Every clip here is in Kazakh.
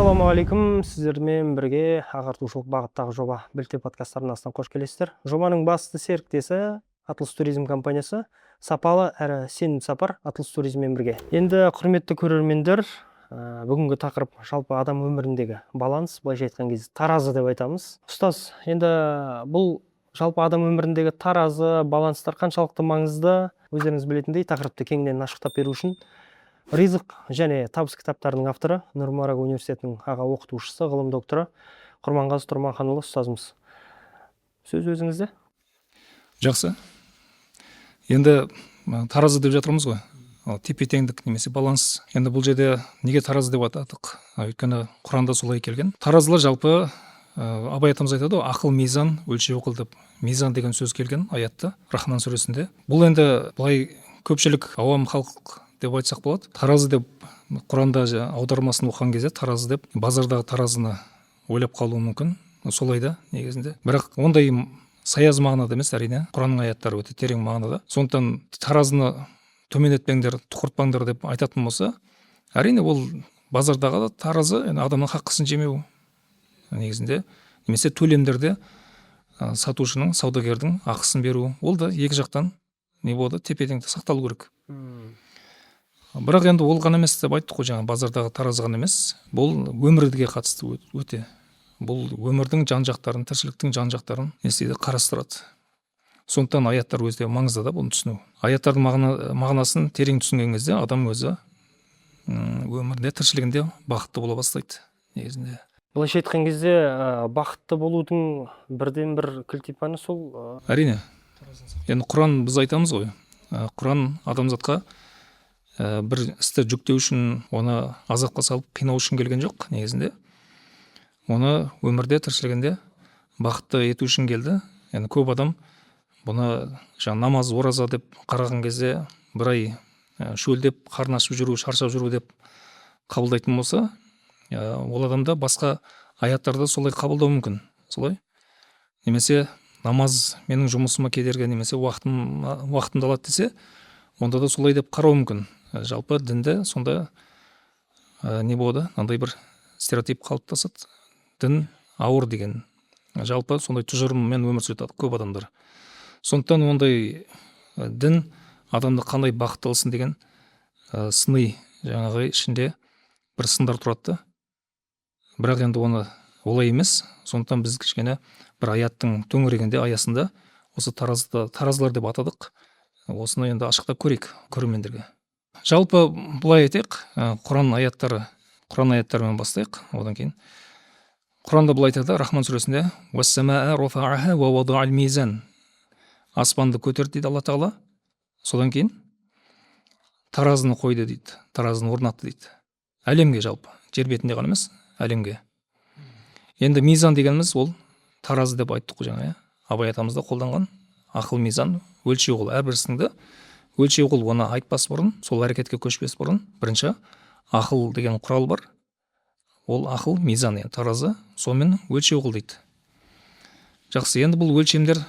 Ассалаумағалейкум, сіздермен бірге ағартушылық бағыттағы жоба Білте подкаст арнасынан қош келесіздер. Жобаның басты серіктесі Атлас туризм компаниясы, сапалы әрі сенімді сапар Атлас туризммен бірге. Енді құрметті көрермендер, бүгінгі тақырып жалпы адам өміріндегі баланс, былайша айтқан кезде таразы деп айтамыз. Ұстаз, енді бұл жалпы адам өміріндегі таразы, баланстар қаншалықты маңызды, өздеріңіз білетіндей тақырыпты кеңінен ашықтап беру үшін Ризық және табыс кітаптарының авторы, Нұр-Мараг университетінің аға оқытушысы, ғылым докторы Құрманғазы Тұрманханұлы ұстазымыз. Сөз өзіңізде. Жақсы. Енді таразы деп жатырмыз ғой. Тепе-теңдік немесе баланс. Енді бұл жерде неге таразы деп атадық? Өйткені Құранда солай келген. Таразылар жалпы Абай атамыз айтады ғой, ақыл мизан, өлшеу қыл деп. Мизан деген сөз келген аятта, Рахман сүресінде. Бұл енді былай көпшілік ауам халық деп айтсақ болады. Таразы деп Құранда аудармасын оқыған кезде таразы деп базардағы таразыны ойлап қалуы мүмкін. Солай да негізінде. Бірақ ондай саяз мағынада емес, әрине. Құранның аяттары өте терең мағынада. Сондықтан таразыны төмендетпеңдер, тұқыртпаңдар деп айтатын болса, әрине ол базардағы таразы адамның хаққысын жемеу негізінде, немесе төлемдерде сатушының, саудагердің ақысын беру. Ол да екі жақтан не болды, тепе-теңдік сақталу керек. Бірақ енді ол ғана емес деп айттық қой, жаңа базардағы таразы ғана емес, бұл өмірге қатысты өте. Бұл өмірдің жан-жақтарын, тіршіліктің жан-жақтарын қарастырады. Сондықтан аяттар өзде маңызды да бұны түсіну. Аяттардың мағынасын терең түсінген кезде адам өзі өмірде, тіршілігінде бақытты бола бастайды негізінде. Былайша айтқан кезде бақытты болудың бірден бір кілтипаны сол. Әрине. Енді Құран біз айтамыз ғой. Құран адамзатқа бір істі жүктеу үшін, оны азапқа салып қинау үшін келген жоқ негізінде. Оны өмірде, тіршілігінде бақытты ету үшін келді. Енді көп адам бұны намаз, ораза деп қараған кезде бір ай шөлдеп, қарны ашып жүру, шаршап жүру деп қабылдайтын болса, ол адамда басқа аяттарды солай қабылдау мүмкін. Солай. Немесе намаз менің жұмысыма кедергі, немесе уақытымды алады десе, онда да солай деп қарау мүмкін. Жалпы дінде сонда не болды? Андай бір стереотип қалыптасады. Дін ауыр деген. Жалпы сондай тұжырыммен өмір сүреді көп адамдар. Сондықтан ондай дін адамды қандай бақытты қылсын деген сыни жаңағы ішінде бір сындар тұрады. Бірақ енді оны олай емес. Сондықтан біз кішкене бір аяттың төңірегінде аясында осы таразылар деп атадық. Осыны енді ашықтап көрейік көрермендерге. Жалпы былай айтайық, Құран аяттарымен бастайық, одан кейін. Құранда былай айтады, Рахман сүресінде: "Уәс-самаа рафа'аха ва вадa'ал мизан". Аспанды көтерді дейді Алла Тағала. Содан кейін таразыны қойды дейді, таразыны орнатты дейді. Әлемге жалпы, жер бетінде ғана емес, әлемге. Енді мизан дегеніміз ол таразы деп айттық қой жаңа. Абай атамызда қолданған ақыл мизан, өлшеу қыл. Әрбір ісіңді өлшеу қыл, оны айтпас бұрын, сол әрекетке көшпес бұрын, бірінші ақыл деген құрал бар. Ол ақыл мизан, таразы, сонымен өлшеу қыл дейді. Жақсы, енді бұл өлшемдер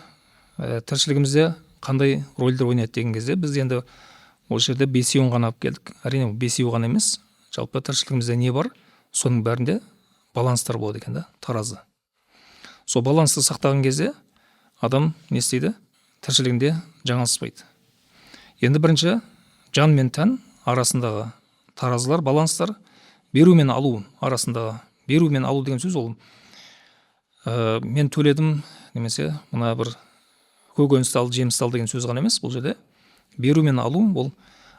тіршілігімізде қандай рөлдер ойнайды деген кезде біз енді осы жерде бесеуін ғана алып келдік. Әрине бесеу ғана емес, жалпы тіршілігімізде не бар? Соның бәрінде баланстар болады екен да, таразы. Сол балансты сақтаған кезде адам не істейді? Тіршілігінде жаңылыспайды. Енді бірінші жан мен тән арасындағы таразылар, баланстар, беру мен алу арасындағы. Беру мен алу деген сөз ол мен төледім, немесе мына бір көкөністі ал, жемісті ал деген сөз ғана емес. Бұл жерде беру мен алу ол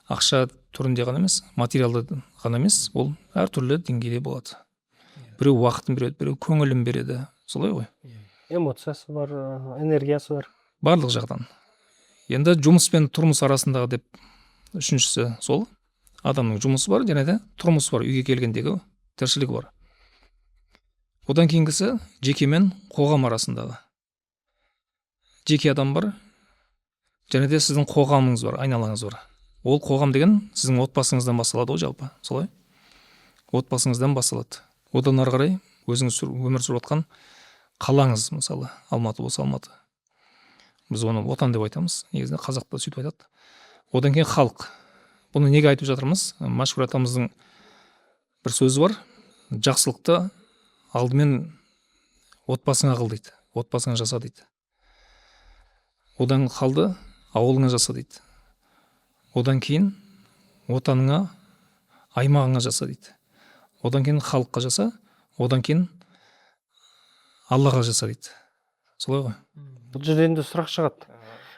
ақша түрінде ғана емес, материалды ғана емес, ол әртүрлі деңгейде болады. Біреу уақытын береді, біреу көңілін береді. Солай ғой. Эмоциясы бар, энергиясы бар. Барлық жағдан. Енді жұмыс пен тұрмыс арасындағы деп үшіншісі сол. Адамның жұмысы бар, және де тұрмысы бар, үйге келгендегі тіршілігі бар. Одан кейінгісі жеке мен қоғам арасындағы. Жеке адам бар, және де сіздің қоғамыңыз бар, айналаңыз бар. Ол қоғам деген сіздің отбасыңыздан басталады ғой жалпы, солай? Отбасыңыздан басталады. Одан ары қарай өзіңіз өмір сүріп жатқан қалаңыз, мысалы, Алматы болса Алматы. Біз оны отан деп айтамыз, негізінде қазақта сөйтіп айтады. Одан кейін халық. Бұны неге айтып жатырмыз? Машһүр атамыздың бір сөзі бар. жақсылықты алдымен отбасыңа қыл дейді, отбасыңа жаса дейді. Одан қалды ауылыңа жаса дейді. Одан кейін отаныңа, аймағыңа жаса дейді. Одан кейін халыққа жаса, одан кейін Аллаға жаса дейді. Солай ғой. Бұл жерде енді сұрақ шығады.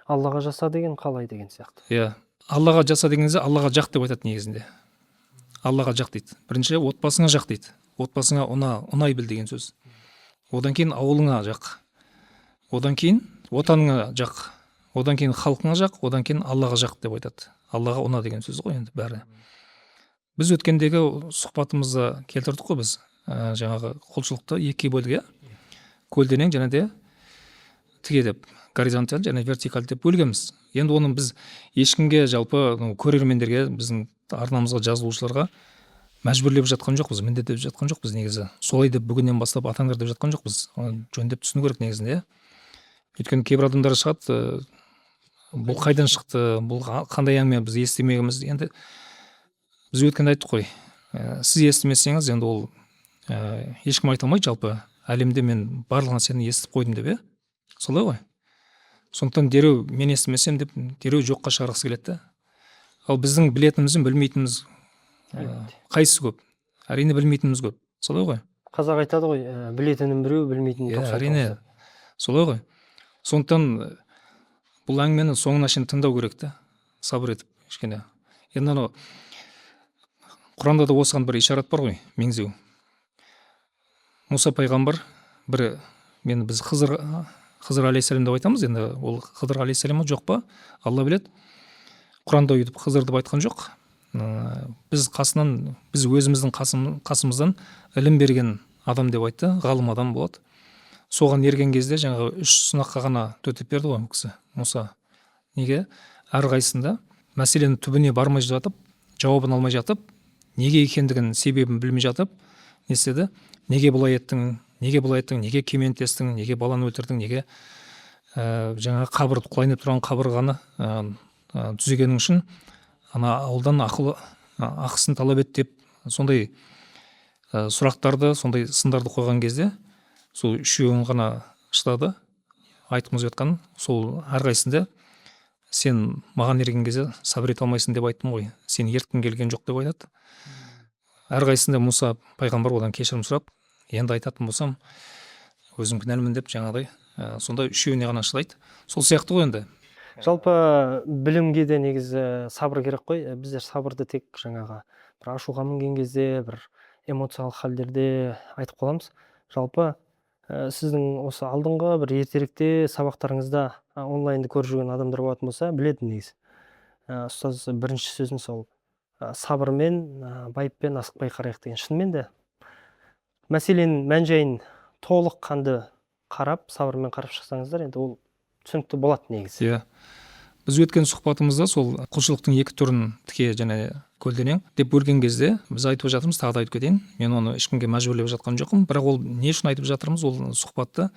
Аллаға жаса деген қалай деген сияқты. Иә, Аллаға жаса дегенде Аллаға жақ деп айтады негізінде. Аллаға жақ дейді. Бірінші отбасыңа жақ дейді. Отбасыңа ұнай біл деген сөз. Одан кейін ауылыңа жақ. Одан кейін отаныңа жақ. Одан кейін халқыңа жақ, одан кейін Аллаға жақ деп айтады. Аллаға ұна деген сөз ғой енді бәрі. Біз өткендегі сұхбатымызда келтірдік қой біз жаңағы құлшылықты екі бөлге, көлденең және де тіке деп, горизонталь және вертикаль деп бөлгенбіз. Енді оны біз ешкімге, жалпы көрермендерге, біздің арнамызға жазылушыларға мәжбүрлеп жатқан жоқпыз, міндеттеп жатқан жоқпыз негізі. Солай деп бүгіннен бастап атаңдар деп жатқан жоқпыз. Жөндеп түсіну керек негізінде. Өйткені кейбір адамдар шығады, бұл қайдан шықты, бұл қандай әңгіме, біз естімегенбіз. Енді біз өткенде айттық қой, сіз естімесеңіз, енді ол ешкім айта алмайды, жалпы әлемде мен барлығын сені естіп қойдым деп, солай ғой. Сондықтан дереу мен естімесем деп дереу жоққа шығарғысы келеді. Ал біздің білетініміздің білмейтініміз қайсысы көп? Әрине білмейтініміз көп, солай ғой. Қазақ айтады ғой, білетінім біреу, білмейтінім 99. Әрине, солай ғой. Сондықтан бұл әңгімені соңына шейін тыңдау керек те, сабыр етіп кішкене. Енді анау Құранда да осыған бір ишарат бар ғой, меңзеу. Мұса пайғамбар біз Хызыр алейхиссалам деп айтамыз, енді ол Хызыр алейхиссалам жоқ па? Алла біледі. Құранда өйтіп Хызыр деп айтқан жоқ. Біз өзіміздің қасымыздан ілім берген адам деп айтты, ғалым адам болады. Соған ерген кезде жаңағы 3 сынаққа ғана төтеп берді ғой кісі, Мұса. Неге? Әрқайсында мәселенің түбіне бармай жатып, жауабын алмай жатып, неге екендігін, себебін білмей жатып, не істеді? Неге бұлай еттің, неге кементестің, неге баланы өлтірдің, неге жаңа құлайынып тұрған қабырғаны түзегенің үшін ана ауылдан ақысын талап ет деп, сондай сұрақтарды, сондай сындарды қойған кезде, сол үшеуін ғана шыдады, айтқымыз жатқан, сол әрқайсында сен маған ерген кезде сабыр ете алмайсың деп айттым ғой, сен ерткің келген жоқ деп айтады. Әрқайсында Мұса пайғамбар одан кешірім сұрап, енді айтатын болсам, өзім кінәлімін деп жаңағыдай, сонда үшеуіне ғана шыдайды. Сол сияқты ғой енді. Жалпы білімге де негізі сабыр керек қой. Біздер сабырды тек жаңағы бір ашуға мінген кезде, бір эмоциялық халдерде айтып қаламыз. Жалпы сіздің осы алдыңғы бір ертеректе сабақтарыңызда онлайнды көріп жүрген адамдар болатын болса, біледі негізі. Ұстаз бірінші сөзін сол сабырмен, байыппен асықпай қарайық деген. Шынымен де мәселенің мән-жайын толық қанды қарап, сабырмен қарап шықсаңыздар, енді ол түсінікті болады негізі. Иә. Біз өткен сұхбатымызда сол құлшылықтың екі түрін, тіке және көлденең деп бөлген кезде біз айтып жатырмыз, тағы да айтып кетейін. Мен оны ешкімге мәжбүрлеп жатқан жоқпын, бірақ ол не үшін айтып жатырмыз? Ол сұхбатты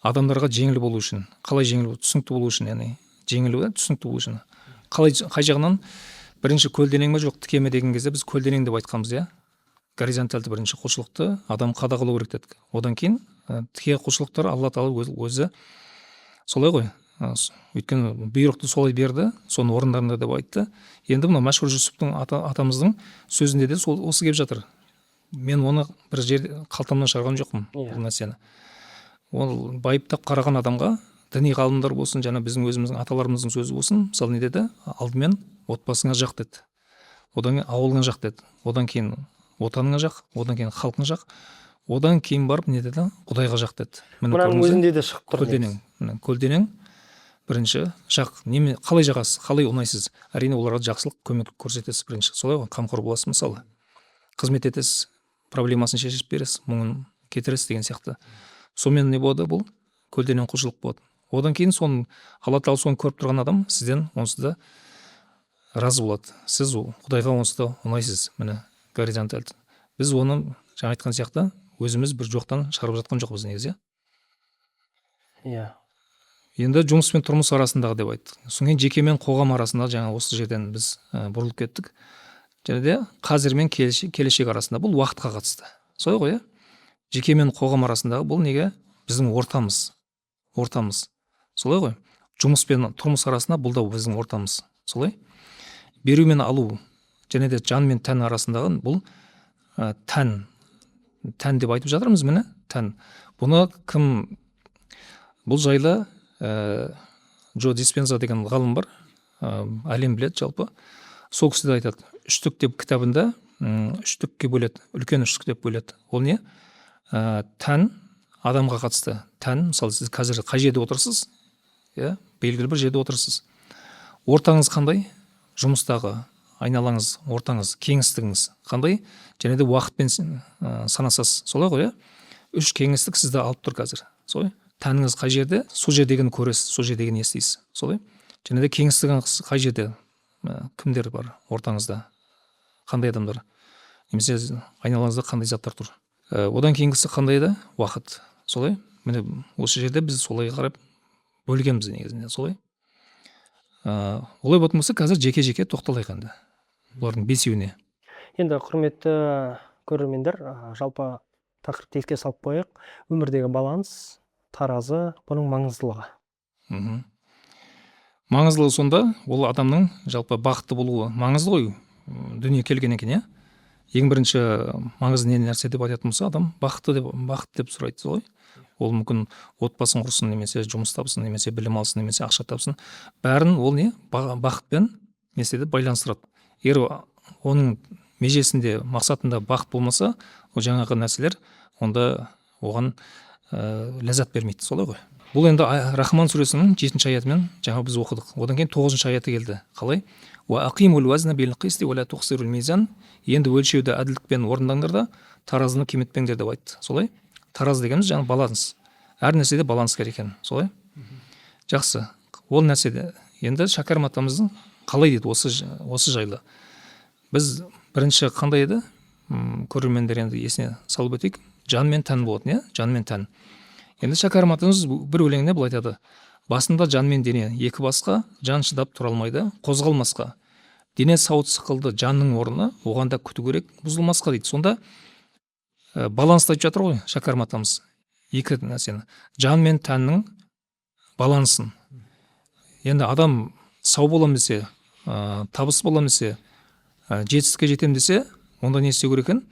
адамдарға жеңіл болу үшін, қалай жеңіл, түсінікті болу үшін, яғни жеңіл, түсінікті болу үшін. Қай жағынан бірінші көлденең ме жоқ тіке ме деген кезде біз көлденең деп айтқанбыз, иә. Горизонтальды бірінші құлшылықты адам қадағалау керек дедік. Одан кейін тіке құлшылықтар Алла Тағала өзі солай ғой. Өйткені бұйрықты солай берді, соны орындарында деп айтты. Енді мына Мәшһүр Жүсіптің атамыздың сөзінде де осы келіп жатыр. Мен оны бір жерде қалтамнан шығарған жоқпын, бұл нәрсені. Ол байыптап қараған адамға діни ғалымдар болсын, жаңа біздің өзіміздің аталарымыздың сөзі болсын, мысалы не деді? Алдымен отбасыңа жақ деді. Одан кейін ауылыңа жақ деді. Одан кейін отаныңа жақ, одан кейін халқыңа жақ. Одан кейін барып не деді? Құдайға жақ деді. Мұның өзінде де шығып тұр. Көлденең бірінші жақ. Қалай жағасыз, қалай ұнайсыз? Әрине оларға жақсылық, көмек көрсетесіз бірінші. Солай ғой, қамқор боласыз мысалы. Қызмет етесіз, проблемасын шешіп бересіз, мұңын кетіресіз деген сияқты. Сонымен не болады? Бұл көлденең құлшылық болады. Одан кейін Алла Тағала соны көріп тұрған адам сізден онсыз да разы болады. Сіз Құдайға онсыз да ұнайсыз. Міне горизонталь. Біз оны жаңа айтқан сияқты өзіміз бір жоқтан шығарып жатқан жоқпыз негізі. Иә. Енді жұмыс пен тұрмыс арасындағы деп айттық. Содан кейін жеке мен қоғам арасында жаңа осы жерден біз бұрылып кеттік. Және де қазір мен келешек арасында бұл уақытқа қатысты. солай ғой, иә. Жеке мен қоғам арасындағы бұл неге біздің ортамыз солай ғой. Жұмыс пен тұрмыс арасында бұл да біздің ортамыз солай. Беру мен алу және де жан мен тән арасындағы бұл тән деп айтып жатырмыз, міне тән. Бұны кім, бұл жайлы Джо Диспенза деген ғалым бар, әлем біледі жалпы. Сол кісі де айтады, үштік деп кітабында үштікке бөледі, үлкен үштік деп бөледі. Ол не? Тән, адамға қатысты тән. Мысалы сіз қазір қай жерде отырсыз, белгілі бір жерде отырсыз. Ортаңыз қандай? Жұмыстағы айналаңыз, ортаңыз, кеңістігіңіз қандай? Және де уақытпен санасыз, солай ғой. Үш кеңістік сізді алып тұр қазір, солай. Тәніңіз қай жерде? Сол жердегіні көресіз, сол жердегіні естисіз, солай. Және де кеңістігіңіз қай жерде? Кімдер бар ортаңызда? Қандай адамдар? Немесе айналаңызда қандай заттар тұр? Одан кейінгісі қандай да? Уақыт, солай. Міне осы жерде біз солай қарап бөлгенбіз негізінде, солай. Олай болатын болса, қазір жеке-жеке тоқталайық енді. Бұлардың бесеуіне. Енді құрметті көрермендер, жалпы тақырыпты еске салып қояйық. Өмірдегі баланс, таразы, бұның маңыздылығы. Маңыздылығы сонда, ол адамның жалпы бақытты болуы маңызды ғой. Дүние келген екен, ең бірінші маңызды не нәрсе деп айтатын болса, адам бақыт деп сұрайды ғой. Ол мүмкін отбасын құрсын, немесе жұмыс тапсын, немесе білім алсын, немесе ақша тапсын. Бәрін ол не? Бақытпен байланыстырады. Егер оның межесінде, мақсатында бақыт болмаса, ол жаңағы нәрселер онда оған ләззат бермейді, солай ғой. Бұл енді Рахман сүресінің 7-ші аятымен жаңа біз оқыдық. Одан кейін 9-ші аяты келді. Қалай? Енді өлшеуді әділдікпен орындаңдар да, таразыны кеметпеңдер деп айтты. Солай? Тараз дегеніміз жаңа баланс. Әр нәрседе баланс керек екен, солай? Жақсы. Ол нәрседе енді Шәкәрім атамыздың қалай дейді осы жайлы. Біз бірінші қандай еді? Көрермендер енді есіне салып өтейік. Жан мен тән болатын, жан мен тән. Енді Шәкәрім атамыз бір өлеңінде былай айтады: басында жан мен дене екі басқа, жан шыдап тұра алмайды қозғалмасқа. Дене сауыт сықылды жанның орны, оғанда күту керек бұзылмасқа дейді. Сонда балансты айтып жатыр ғой Шәкәрім атамыз. Екі нәрсені, жан мен тәннің балансын. Енді адам сау болам десе, табыс болам десе, жетістікке жетем десе, онда не істеу керек екен?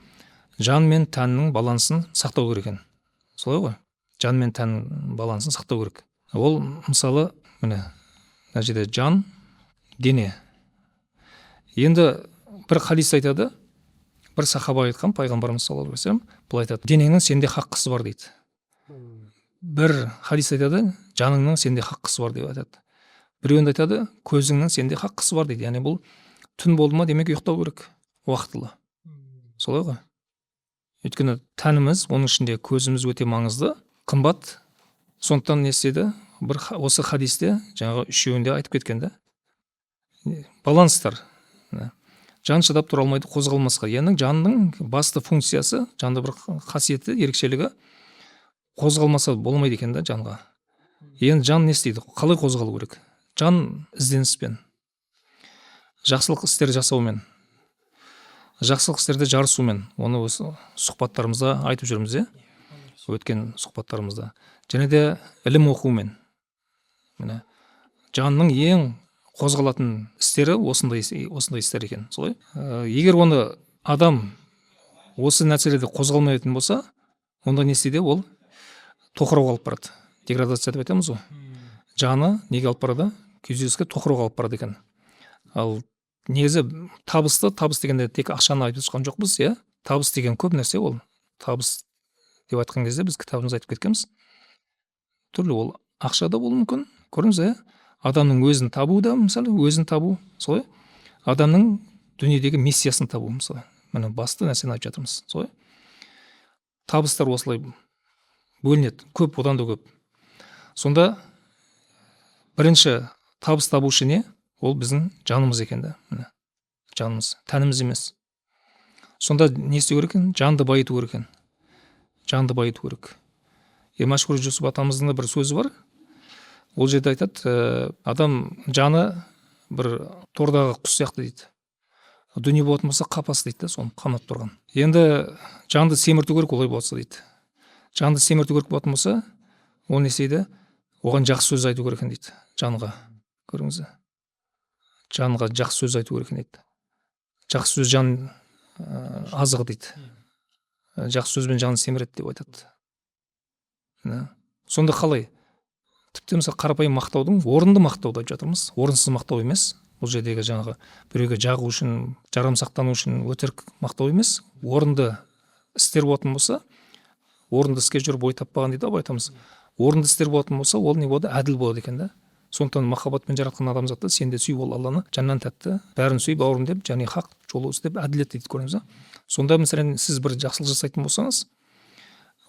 Жан мен тәннің балансын сақтау керек екен. Солай ғой? Жан мен тән балансын сақтау керек. Ол мысалы, міне, мына жерде жан, дене. Енді бір хадис айтады, бір сахаба айтқан, пайғамбарымыз саллаллаху алейхи ва саллям былай айтады: денеңнің сенде хаққысы бар дейді. Бір хадис айтады, жаныңның сенде хаққысы бар деп айтады. Біреуінде айтады, көзіңнің сенде хаққысы бар дейді. Яғни бұл түн болды ма, демек ұйықтау керек уақытылы. Солай ғой? Өйткені тәніміз, оның ішінде көзіміз өте маңызды, қымбат. Сондықтан не істеді? Бір осы хадисте жаңағы үшеуінде айтып кеткен, баланстар. Жан шыдап тұра алмайды қозғалмасқа. Яғни жанның басты функциясы, жанда бір қасиеті, ерекшелігі, қозғалмаса болмайды екен жанға. Енді жан не істейді? Қалай қозғалу керек? Жан ізденіспен, жақсылық істер жасаумен, жақсылық істерді жарысумен, оны осы сұхбаттарымызда айтып жүрміз, өткен сұхбаттарымызда. Және де ілім оқумен. Міне, жанның ең қозғалатын істері осындай істер екен, солай? Егер оны адам осы нәрселерде қозғалмайтын болса, онда не істейді? Ол тоқырауға алып барады. Деградация деп айтамыз ғой. Жаны неге алып барады? Күйзеліске, тоқырауға алып барады екен. Ал негізі табыс дегенде тек ақшаны айтып жатқан жоқпыз, Табыс деген көп нәрсе ол. Табыс деп айтқан кезде біз кітабымызда айтып кеткенбіз. Түрлі ол ақша да болуы мүмкін. Көрдіңіз, адамның өзін табу да, мысалы, өзін табу, солай. Адамның дүниедегі миссиясын табу, мысалы. Міне басты нәрсені айтып жатырмыз, солай. Табыстар осылай бөлінеді, көп, одан да көп. Сонда бірінші табыс табушы не? Ол біздің жанымыз екен. Жанымыз, тәніміз емес. Сонда не істеу керек екен? Жанды байыту керек екен. Жанды байыту керек. Машһүр Жүсіп атамыздың да бір сөзі бар. Ол жерде айтады, адам жаны бір тордағы құс сияқты дейді. дүние болатын болса қапас дейді да, соны қамап тұрған. Енді жанды семірту керек олай болса дейді. Жанды семірту керек болатын болса, ол не істейді? Оған жақсы сөз айту керек екен дейді. Жанға. Көріңіз. Жанға жақсы сөз айту керек екен дейді. Жақсы сөз жан азығы дейді. Жақсы сөзбен жанын семіреді деп айтады. Сонда қалай? Тіпті мысалы қарапайым мақтаудың орынды мақтауды айтып жатырмыз. Орынсыз мақтау емес. Бұл жердегі жаңағы біреуге жағу үшін, жарамсақтану үшін өтірік мақтау емес. Орынды істер болатын болса, орынды іске жүріп ой таппаған дейді ғой, айтамыз. Орынды істер болатын болса, ол не болады? Әділ болады екен да. Сондықтан махаббатпен жаратқан адамзатты сен де сүй, ол Алланы, жаннан тәтті, бәрін сүй бауырым деп, және хақ жолы істеп әділет дейді, көрдіңіз бе? Сонда мәселен сіз бір жақсылық жасайтын болсаңыз,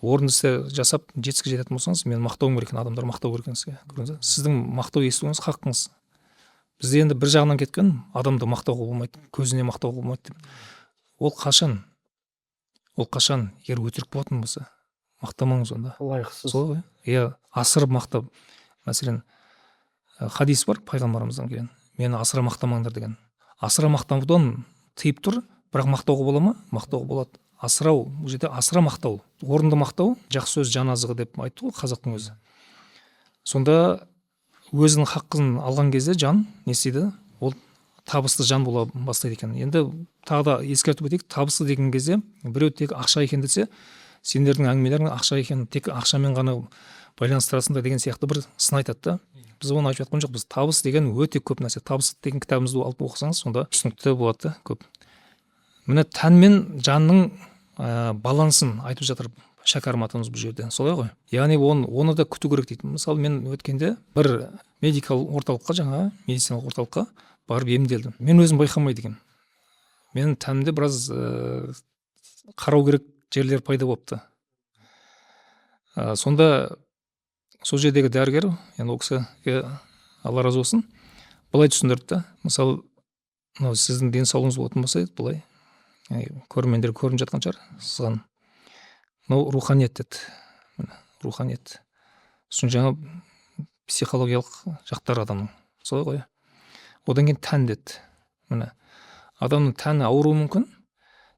орынды істер жасап жетістікке жететін болсаңыз, мен мақтауым керек екен, адамдар мақтау керек екен сізге, көрдіңіз бе? Сіздің мақтау естуіңіз хақыңыз. Бізде енді бір жағынан кеткен, адамды мақтауға болмайды, көзіне мақтауға болмайды деп. Ол қашан, егер өтірік болатын болса, мақтамаңыз онда. Лайықсыз. Сол ғой. Иә, асырып мақтап. Мәселен, хадис бар пайғамбарымыздан келген. Мені асыра мақтамаңдар деген. Асыра мақтаудан тыйып тұр, бірақ мақтауға бола ма? Мақтауға болады. Асырау, бұл жерде асыра мақтау, орынды мақтау, жақсы сөз жан азығы деп айтты ғой қазақтың өзі. Сонда өзінің хақын алған кезде жан не істейді? Ол табысты жан бола бастайды екен. Енді тағы да ескертіп өтейік, табысты деген кезде біреу тек ақша екен десе, сендердің әңгімелерің ақша екен, тек ақшамен ғана байланыстырасыңдар деген сияқты бір сын айтады да. Біз оны айтып жатқан жоқпыз. Табыс деген өте көп нәрсе. Табыс деген кітабымызды алып оқысаңыз, сонда түсінікті болады да, көп. Міне тән мен жанның балансын айтып жатыр шәкәрім атамыз бұл жерде. Солай ғой. Яғни оны да күту керек дейді. Мысалы мен өткенде бір орталыққа, жаңа медициналық орталыққа барып емделдім. Мен өзім байқамайды екенмін. Менің тәнімде біраз қарау керек жерлер пайда болыпты. Сонда сол жердегі дәрігер, енді ол кісіге Алла разы болсын, былай түсіндірді да. Мысалы, сіздің денсаулығыңыз болатын болса, былай көрермендер көрініп жатқан шығар, сызған. Руханият деді. Руханият. Сосын жаңа психологиялық жақтар адамның. Солай ғой. Одан кейін тән деді. Міне. Адамның тәні ауыруы мүмкін.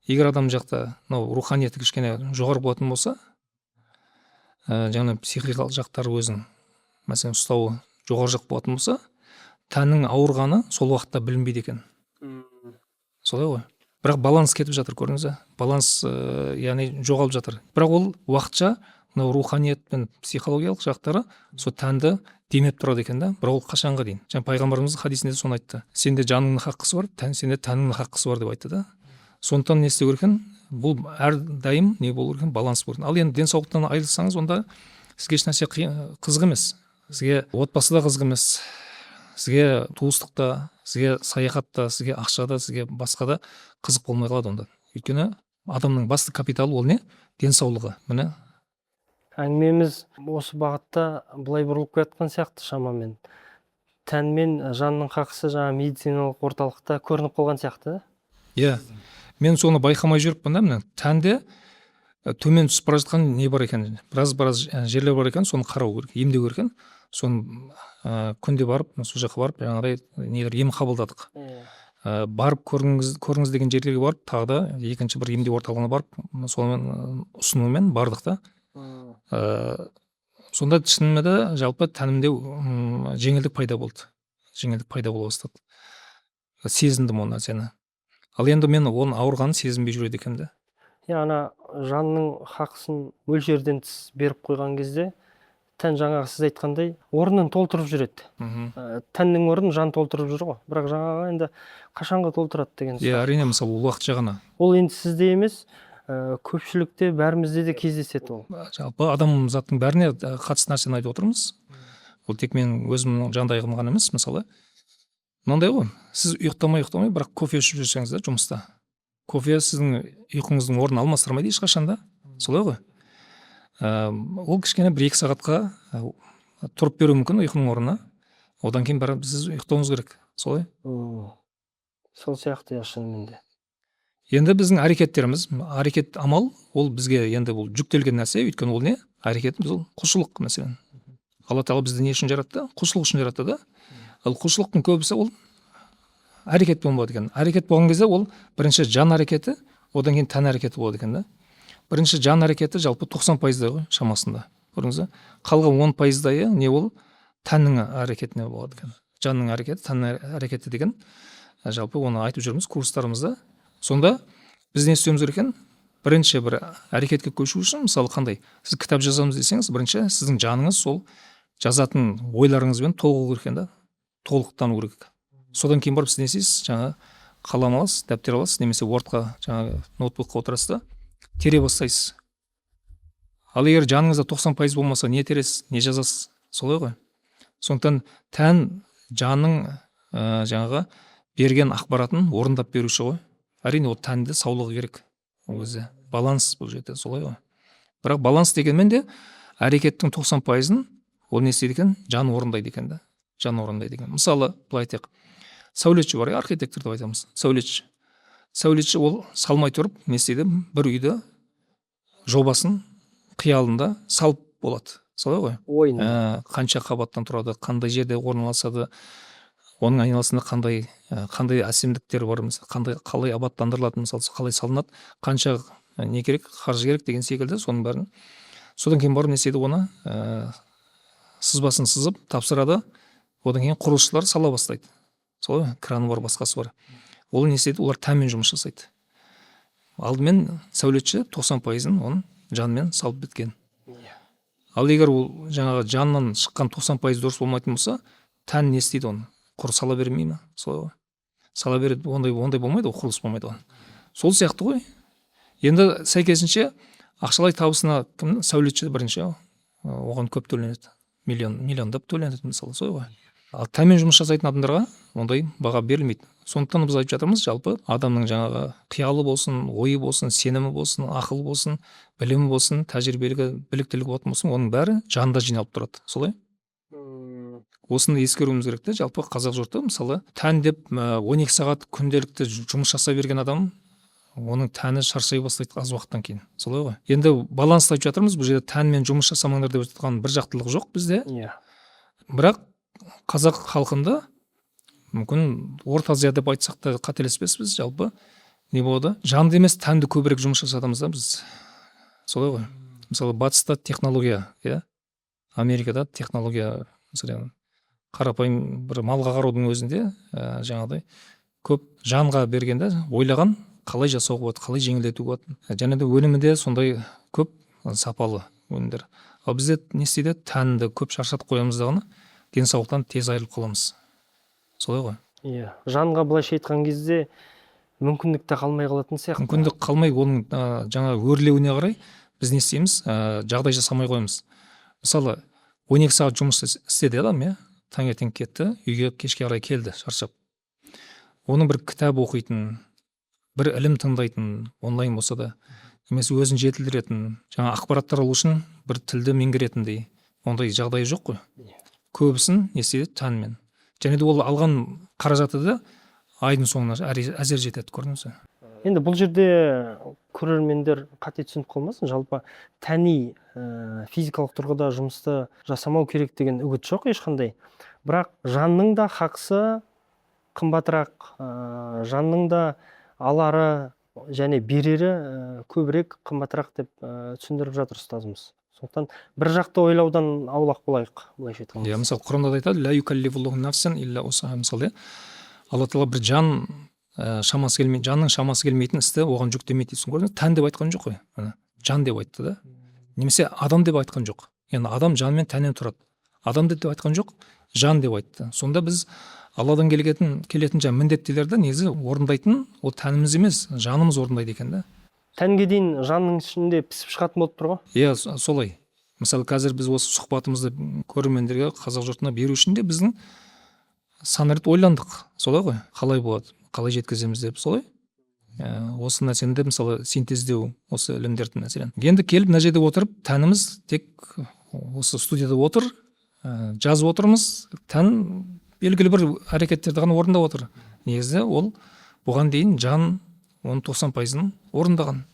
Егер адам жақта руханияты кішкене жоғары болатын болса, жаңа психикалық жақтары өзінің мәселен ұстауы жоғары жақ болатын болса, тәннің ауырғаны сол уақытта білінбейді екен. Солай ғой. Бірақ баланс кетіп жатыр, көрдіңіз бе? Баланс яғни жоғалып жатыр. Бірақ ол уақытша руханият пен психологиялық жақтары сол тәнді демеп тұрады екен да. Бірақ ол қашанға дейін? Жаңа пайғамбарымыз хадисінде соны айтты. Сенде жаныңның хаққысы бар, сенде тәніңнің хаққысы бар деп айтты да. Сондықтан не істеу керек екен? Бұл әрдайым не болу керек? Баланс болу керек. Ал енді денсаулықтан айырылсаңыз, онда сізге ешнәрсе қызық емес. Сізге отбасыда қызық емес. Сізге туыстықта, сізге саяхатта, сізге ақшада, сізге басқада қызық болмай қалады онда. Өйткені адамның басты капиталы ол не? Денсаулығы. Міне. Әңгімеміз осы бағытта былай бұрылып кеткен сияқты шамамен. Тән мен жанның хақысы жаңа медициналық орталықта көрініп қалған сияқты. Иә. Мен соны байқамай жүріппін да, міне. Тәнде төмен түсіп бара жатқан не бар екен? Біраз жерлер бар екен, соны қарау керек, емдеу керек екен. Соны күнде барып, сол жаққа барып, жаңағыдай нелер ем қабылдадық. Барып көріңіз деген жерлерге барып, тағы да екінші бір емдеу орталығына барып, сонымен ұсынумен бардық та. Сонда шынымен жалпы тәнімде жеңілдік пайда болды. Жеңілдік пайда бола бастады. Сезіндім ол нәрсені. Ал енді мен оның ауырғанын сезінбей жүреді екенмін де. Ана жанның хақысын мөлшерден тыс беріп қойған кезде, тән жаңағы сіз айтқандай орнын толтырып жүреді. Тәннің орнын жан толтырып жүр ғой. Бірақ жаңағы енді қашанға толтырады деген сұрақ. Әрине, мысалы ол уақытша ғана. Ол енді сізде емес, көпшілікте бәрімізде де кездеседі ол. Жалпы адам заттың бәріне қатысты нәрсені айтып отырмыз. Ол тек мен өзімнің жандайғым ғана емес, мысалы. Мынандай ғой, сіз ұйықтамай, бірақ кофе ішіп жүрсеңіз де жұмыста. Кофе сіздің ұйқыңыздың орнын алмастырмайды ешқашан да. Солай ғой. Ол кішкене 1-2 сағатқа тұрып беру мүмкін ұйқының орнына. Одан кейін барып сіз ұйықтауыңыз керек. Солай. Сол сияқты шынымен де. Енді біздің әрекеттеріміз, әрекет амал, ол бізге енді бұл жүктелген нәрсе, өйткені ол не? Әрекетіміз ол құлшылық мәселен. Алла тағала бізді не үшін жаратты? Құлшылық үшін жаратты да. Ал құлшылықтың көбісі ол әрекет болмайды екен. Әрекет болған кезде ол бірінші жан әрекеті, одан кейін тән әрекеті болады екен да. Бірінші жан әрекеті жалпы 90%-дай ғой шамасында. Көрдіңіз бе? Қалған 10%-дайы не ол? Тәннің әрекетіне болады екен. Жанның әрекеті, тәннің әрекеті деген жалпы оны айтып жүрміз курстарымызда. Сонда біз не істеуіміз керек екен? Бірінші бір әрекетке көшу үшін, мысалы қандай? Сіз кітап жазамыз десеңіз, бірінші сіздің жаныңыз сол жазатын ойларыңызбен толығу керек екен да. Толықтану керек. Содан кейін барып сіз не істейсіз? Жаңа қалам аласыз, дәптер аласыз, немесе Word-қа, жаңағы ноутбукқа отырасыз да, тере бастайсыз. Ал егер жаныңызда 90% болмаса, не тересіз, не жазасыз? Солай ғой. Сондықтан тән жанның жаңағы берген ақпаратын орындап беруші ғой. Әрине ол тәнді саулығы керек. Ол кезде баланс бұл жерде, солай ғой. Бірақ баланс дегенмен де әрекеттің 90%-ын ол не істейді екен? Жан орындайды екен да. Жан орындайды екен. Мысалы, былай айтайық. Сәулетші бар, архитектор деп айтамыз. Сәулетші ол салмай тұрып, не істейді? Бір үйді жобасын қиялында салып болады. Солай ғой. Ойын. Қанша қабаттан тұрады, қандай жерде орналасады, оның айналасында қандай әсемдіктер бар, қалай абаттандырылады, мысалы қалай салынады, қанша не керек, қаржы керек деген секілді, соның бәрін. Содан кейін барып не істейді оны сызбасын сызып тапсырады, одан кейін құрылысшылар сала бастайды. Солай, краны бар, басқасы бар. Ол не істейді? Олар тәнмен жұмыс жасайды. Алдымен сәулетші 90%-ын оның жанмен салып біткен. Ал егер ол жаңағы жаннан шыққан 90% дұрыс болмайтын болса, тән не істейді оны? Құр сала бермей ме? Солай ғой. Сала береді, ондай болмайды, құрылыс болмайды оны. Сол сияқты ғой. Енді сәйкесінше ақшалай табысына кім? Сәулетші бірінші, оған көп төленеді. Миллиондап төленеді мысалы, солай ғой. Ал тәнмен жұмыс жасайтын адамдарға ондай баға берілмейді. Сондықтан біз айтып жатырмыз, жалпы адамның жаңағы қиялы болсын, ойы болсын, сенімі болсын, ақылы болсын, білімі болсын, тәжірибелігі, біліктілігі болсын, оның бәрі жанда жиналып тұрады. Солай? Осыны ескеруіміз керек те, жалпы қазақ жұрты мысалы тән деп 12 сағат күнделікті жұмыс жасай берген адам, оның тәні шаршай бастайды аз уақыттан кейін. Солай ғой. Енді балансты айтып жатырмыз, бұл жерде тәнмен жұмыс жасамаңдар деп жатқан бір жақтылық жоқ бізде. Бірақ қазақ халқында мүмкін Орта Азия деп айтсақ та қателеспеспіз, жалпы не болады? Жанды емес, тәнді көбірек жұмыс жасатамыз да біз. Солай ғой. Мысалы батыста технология, Америкада технология, мысалы қарапайым бір малға қарудың өзінде жаңағыдай көп жанға бергенде ойлаған қалай жасауға болады, қалай жеңілдетуге болады. Және де өнімі де сондай көп сапалы өнімдер. Ал бізде не істейді? Тәнді көп шаршатып қоямыз дағыны, денсаулықтан тез айырылып қаламыз. Солай ғой. Иә, жанға былайша айтқан кезде мүмкіндік те қалмай қалатын сияқты. Мүмкіндік қалмай, оның жаңа өрлеуіне қарай біз не істейміз? Жағдай жасамай қоямыз. Мысалы 12 сағат жұмыс істеді адам, таңертең кетті, үйге кешке қарай келді, шаршап. Оның бір кітап оқитын, бір ілім тыңдайтын, онлайн болса да, немесе өзін жетілдіретін, жаңа ақпараттар алу үшін бір тілді меңгеретіндей, ондай жағдай жоқ қой. Көбісін не істейді? Тәнмен. Және де ол алған қаражаты да айдың соңына әзер жетеді, көрдіңіз бе? Енді бұл жерде көрермендер қате түсініп қалмасын, жалпы тәни физикалық тұрғыда жұмысты жасамау керек деген үгіт жоқ ешқандай. Бірақ жанның да хақысы қымбатырақ, жанның да алары және берері көбірек қымбатырақ деп түсіндіріп жатыр ұстазымыз. Сондықтан бір жақты ойлаудан аулақ болайық, былайша айтқанда. Мысалы Құранда да айтады, ля юкаллифуллаху нафсан илля усаха, мысалы, Алла Тағала бір жанның шамасы келмейтін істі оған жүктемейді дейсің, көрдіңіз? Тән деп айтқан жоқ қой. Жан деп айтты да. Немесе адам деп айтқан жоқ. Енді адам жанмен тәннен тұрады. Адам деп айтқан жоқ, жан деп айтты. Сонда біз Алладан келетін жаңа міндеттелерді негізі орындайтын ол тәніміз емес, жанымыз орындайды екен да. Тәнге дейін жанның ішінде пісіп шығатын болып тұр ғой. Иә, солай. Мысалы қазір біз осы сұхбатымызды көрермендерге, қазақ жұртына беру үшін де біздің сан рет ойландық. Солай ғой. Қалай болады? Қалай жеткіземіз деп, солай? Осы нәрсені де мысалы синтездеу, осы ілімдердің мәселен. Енді келіп мына жерде отырып, тәніміз тек осы студияда отыр, жазып отырмыз, тән белгілі бір әрекеттерді ғана орындап отыр. Негізі ол бұған дейін жан оның 90%-ын орындаған.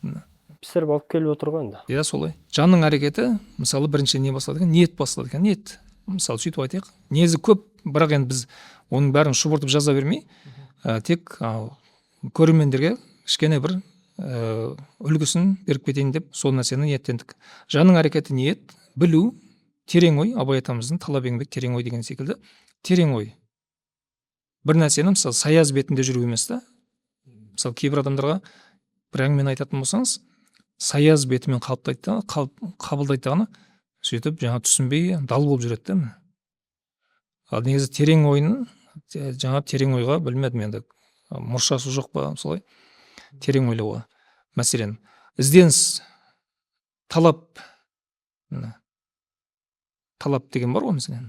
Пісіріп алып келіп отыр ғой енді. Иә, солай. Жанның әрекеті, мысалы бірінші не бастады екен? Ниет бастады екен, ниет. Мысалы сөйтіп айтайық. Негізі көп, бірақ енді біз оның бәрін шұбыртып жаза бермей, тек көрермендерге кішкене бір үлгісін беріп кетейін деп сол нәрсені ниеттендік. Жанның әрекеті ниет, білу, терең ой, Абай атамыздың талап еңбек терең ой деген секілді, терең ой. Бір нәрсені мысалы саяз бетінде жүру емес та. Мысалы кейбір адамдарға бір әңгімені айтатын болсаңыз, саяз бетімен қабылдайды дағыны, сөйтіп жаңа түсінбей дал болып жүреді да. Ал негізі терең ойын, жаңа терең ойға білмедім енді, мұршасы жоқ па солай терең ойлауға. Мәселен, ізденіс, талап деген бар ғой мәселен.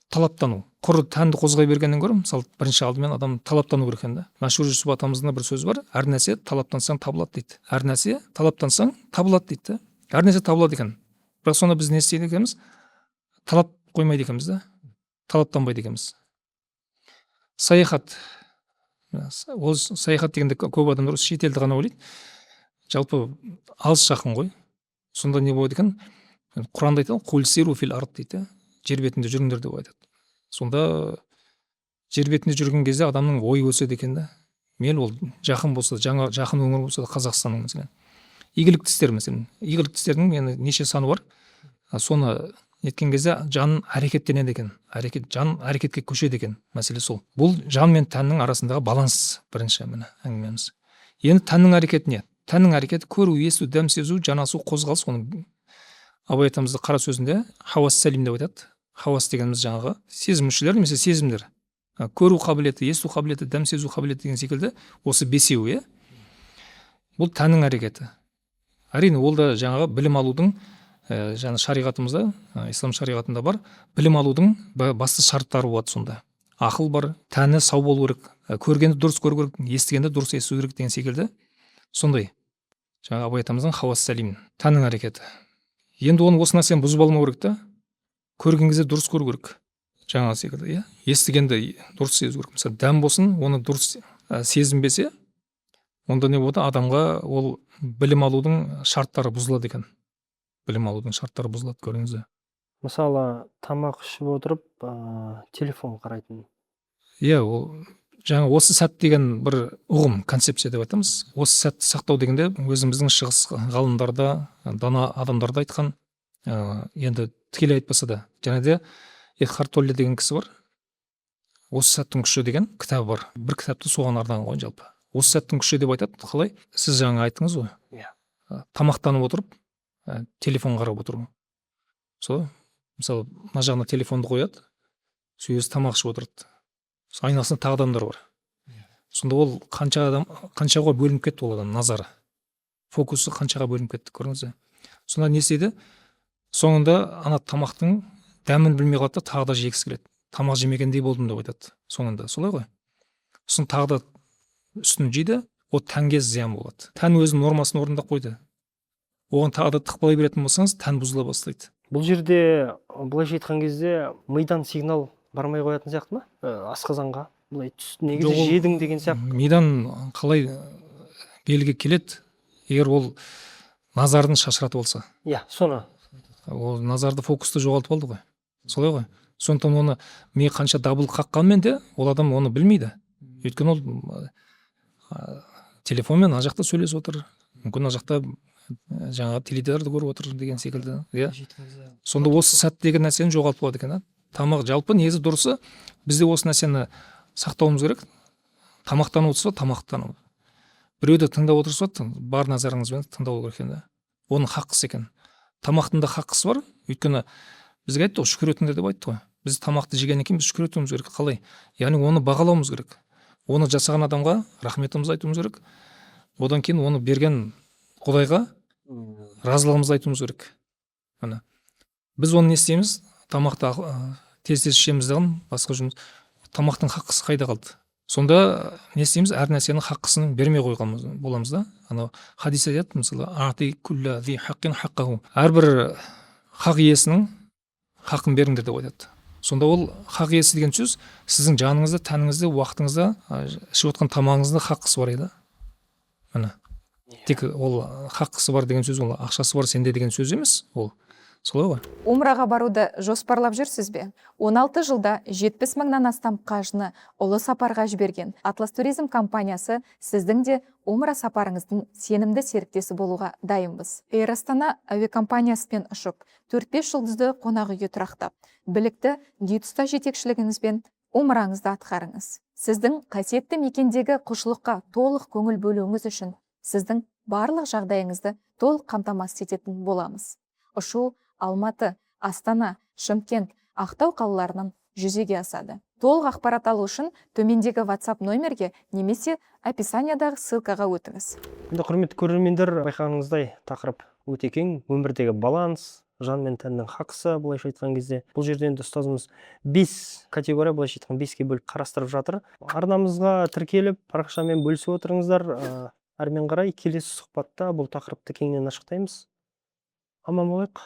Талаптану. Құр тәнді қозғай бергеннен гөрі, мысалы, бірінші алдымен адам талаптану керек екен да. Мәшһүр Жүсіп атамыздың бір сөзі бар: әр нәрсе талаптансаң табылады дейді. Әр нәрсе талаптансаң табылады дейді. Әр нәрсе табылады екен. Бірақ сонда біз не істейді екенбіз? Талап қоймайды екенбіз да. Талаптанбайды екенбіз. Саяхат. Ол саяхат дегенде көп адамдар шетелді ғана ойлайды. Жалпы алыс жақын ғой. Сонда не болады екен? Құранда айтады, қул сиру фил ард дейді. Жер бетінде жүріңдер деп айтады. Сонда жер бетінде жүрген кезде адамның ойы өседі екен да. Мейлі ол жақын болса, жаңа жақын өңір болса да, Қазақстанның мәселен. Игілікті істер мәселен. Игілікті істердің енді неше саны бар. Соны неткен кезде жан әрекеттенеді екен. Жан әрекетке көшеді екен. Мәселе сол. Бұл жан мен тәннің арасындағы баланс бірінші міне әңгімеміз. Енді тәннің әрекеті не? Тәннің әрекеті көру, есту, дәм сезу, жанасу, қозғалыс. Оның Абай атамыздың қара сөзінде хауас сәлим деп айтады. Хауас дегеніміз жаңағы сезім мүшелер немесе сезімдер. Көру қабілеті, есту қабілеті, дәм сезу қабілеті деген секілді осы бесеуі. Бұл тәннің әрекеті. Әрине ол да жаңағы білім алудың, жаңа шариғатымызда, ислам шариғатында бар, білім алудың басты шарттары болады сонда. Ақыл бар, тәні сау болу керек, көргенді дұрыс көру керек, естігенді дұрыс есту керек деген секілді. Сондай. Жаңа Абай атамыздың хауас сәлим, тәннің әрекеті. Енді оны осы нәрсені бұзып алмау керек та. Көрген кезде дұрыс көру керек. Жаңа секілді, иә. Естігенді дұрыс сезу керек. Мысалы, дәм болсын, оны дұрыс сезінбесе, онда не болады? Адамға ол білім алудың шарттары бұзылады екен. Білім алудың шарттары бұзылады, көрдіңіз бе? Мысалы, тамақ ішіп отырып, телефон қарайтын. Иә, ол жаңа осы сәт деген бір ұғым, концепция деп айтамыз. Осы сәтті сақтау дегенде өзіміздің шығыс ғалымдарда, дана адамдарда айтқан, енді тікелей айтпаса да, және де Экхарт Толле деген кісі бар. Осы сәттің күші деген кітабы бар. Бір кітапты соған арнаған ғой жалпы. Осы сәттің күші деп айтады. Қалай? Сіз жаңа айттыңыз ғой. Тамақтанып отырып, телефон қарап отыру. Сол, мысалы, мына жағына телефонды қояды, сөз тамақ ішіп отырады. Айнасында тағы адамдар бар. Сонда ол қаншаға бөлініп кетті ол адам назары. Фокусы қаншаға бөлініп кетті, көрдіңіз бе? Сонда не істейді? Соңында ана тамақтың дәмін білмей қалды, тағы да жегісі келеді. Тамақ жемегендей болдым деп айтады. Соңында солай ғой. Сосын тағы да үстін жейді, ол тәнге зиян болады. Тән өзінің нормасын орындап қойды. Оған тағы да тықпалай беретін болсаңыз, тән бұзыла бастайды. Бұл жерде былайша айтқан кезде мидан сигнал бармай қоятын сияқты ма? Асқазанға. Былай негізі жедің деген сияқты. Мидан қалай белгі келеді, егер ол назардың шашыратып болса. Иә, соны. Ол назарды, фокусты жоғалтып алды ғой. Солай ғой. Сондықтан оны ми қанша дабыл қаққанмен де ол адам оны білмейді. Өйткені ол телефонмен ана жақта сөйлесіп отыр. Мүмкін ана жақта жаңағы теледидарды көріп отыр деген секілді. Иә. Сонда осы сәт деген нәрсені жоғалтып алады екен. Тамақ жалпы негізі дұрысы, бізде осы нәрсені сақтауымыз керек. Тамақтану отырса, тамақтану. Біреуді тыңдап отырса, бар назарыңызбен тыңдау керек екен. Оның хаққысы екен. Тамақтың да хаққысы бар. Өйткені бізге айтты ғой, шүкір етіңдер деп айтты ғой. Біз тамақты жегеннен кейін біз шүкір етуіміз керек. Қалай? Яғни оны бағалауымыз керек. Оны жасаған адамға рахметімізді айтуымыз керек. Одан кейін оны берген Құдайға разылығымызды айтуымыз керек. Міне. Біз оны не істейміз? Тамақты тез-тез ішеміз деген басқа жұмыс. Тамақтың хаққысы қайда қалды? Сонда не істейміз? Әр нәрсенің хаққысын бермей қойған боламыз да. Ана хадис айтады, мысалы, ати кулла зи хаққин хаққаху. Әрбір хақ иесінің хақын беріңдер деп айтады. Сонда ол хақ иесі деген сөз сіздің жаныңызда, тәніңізде, уақытыңызда ішіп отқан тамағыңызда хаққысы бар еді. Міне. Тек ол хаққысы бар деген сөз, ол ақшасы бар сенде деген сөз емес. Ол солай ғой. Умраға баруды жоспарлап жүрсіз бе? 16 жылда 70 мыңнан астам қажыны ұлы сапарға жіберген Атлас Туризм компаниясы сіздің де умра сапарыңыздың сенімді серіктесі болуға дайынбыз. Эйр Астана әуекомпаниясымен ұшып, 4-5 жұлдызды қонақ үйге тұрақтап, білікті диетуста жетекшілігіңізбен умраңызды атқарыңыз. Сіздің қасиетті мекендегі құлшылыққа толық көңіл бөлуіңіз үшін сіздің барлық жағдайыңызды толық қамтамасыз ететін боламыз. Ұшу Алматы, Астана, Шымкент, Ақтау қалаларынан жүзеге асады. Толық ақпарат алу үшін төмендегі WhatsApp номерге немесе описаниядағы ссылкаға өтіңіз. Енді құрметті көрермендер, байқағаныңыздай тақырып өте кең, өмірдегі баланс, жан мен тәннің хақысы, былайша айтқан кезде. Бұл жерде енді ұстазымыз 5 категория, былайша айтқан 5-ке бөліп қарастырып жатыр. Арнамызға тіркеліп, парақшамен бөлісіп отырыңыздар. Әрмен қарай келесі сұхбатта бұл тақырыпты кеңінен ашықтаймыз. Аман болайық.